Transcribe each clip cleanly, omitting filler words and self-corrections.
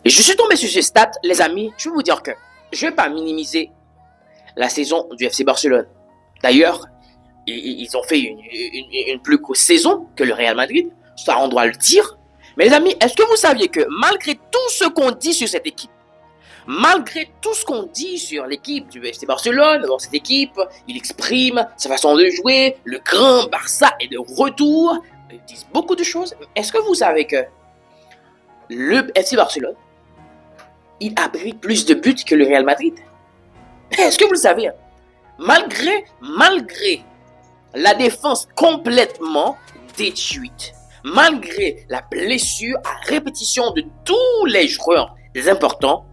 Je suis tombé sur ces stats, les amis. Je vais vous dire que je ne vais pas minimiser la saison du FC Barcelone. D'ailleurs, ils ont fait une plus grosse saison que le Real Madrid. Ça, on doit le dire. Mais les amis, est-ce que vous saviez que malgré tout ce qu'on dit sur cette équipe, malgré tout ce qu'on dit sur l'équipe du FC Barcelone, dans cette équipe, il exprime sa façon de jouer, le grand Barça est de retour, ils disent beaucoup de choses. Est-ce que vous savez que le FC Barcelone, il abrite plus de buts que le Real Madrid? Est-ce que vous le savez? Malgré la défense complètement détruite, malgré la blessure à répétition de tous les joueurs importants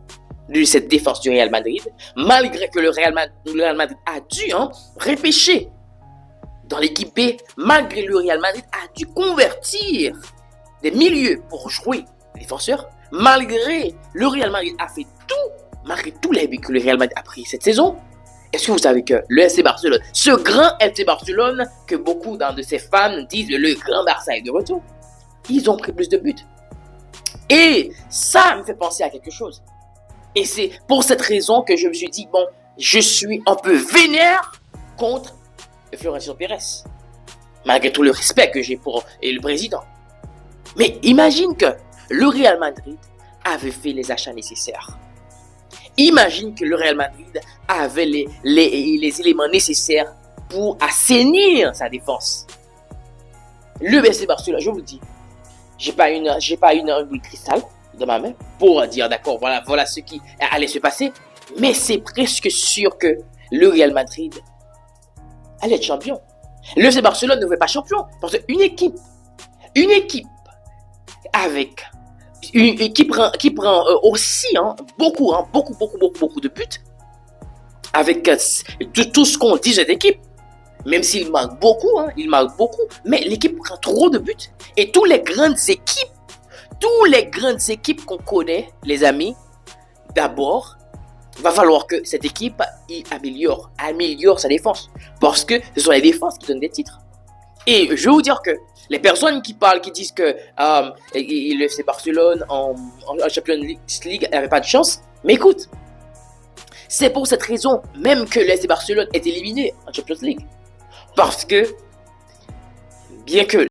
de cette défense du Real Madrid, malgré que le Real Madrid a dû repêcher dans l'équipe B, malgré le Real Madrid a dû convertir des milieux pour jouer les défenseurs, malgré le Real Madrid a fait tout, malgré tous les buts que le Real Madrid a pris cette saison. Est-ce que vous savez que le FC Barcelone, ce grand FC Barcelone que beaucoup de ses fans disent le grand Barça est de retour, ils ont pris plus de buts. Et ça me fait penser à quelque chose. Et c'est pour cette raison que je me suis dit, bon, je suis un peu vénère contre Florentino Pérez. Malgré tout le respect que j'ai pour le président. Mais imagine que le Real Madrid avait fait les achats nécessaires. Imagine que le Real Madrid avait les éléments nécessaires pour assainir sa défense. Le FC Barcelone, je vous le dis, j'ai pas une boule de cristal dans ma main pour dire d'accord, voilà ce qui allait se passer. Mais c'est presque sûr que le Real Madrid allait être champion. Le FC Barcelone ne veut pas champion parce qu'une équipe avec qui prend aussi beaucoup de buts avec tout ce qu'on dit de cette équipe, même s'il marque beaucoup, mais l'équipe prend trop de buts. Et toutes les grandes équipes qu'on connaît, les amis, d'abord, va falloir que cette équipe améliore sa défense. Parce que ce sont les défenses qui donnent des titres. Et je vais vous dire que les personnes qui disent que le FC Barcelone en Champions League n'avait pas de chance, mais écoute, c'est pour cette raison même que le FC Barcelone est éliminé en Champions League. Parce que, bien que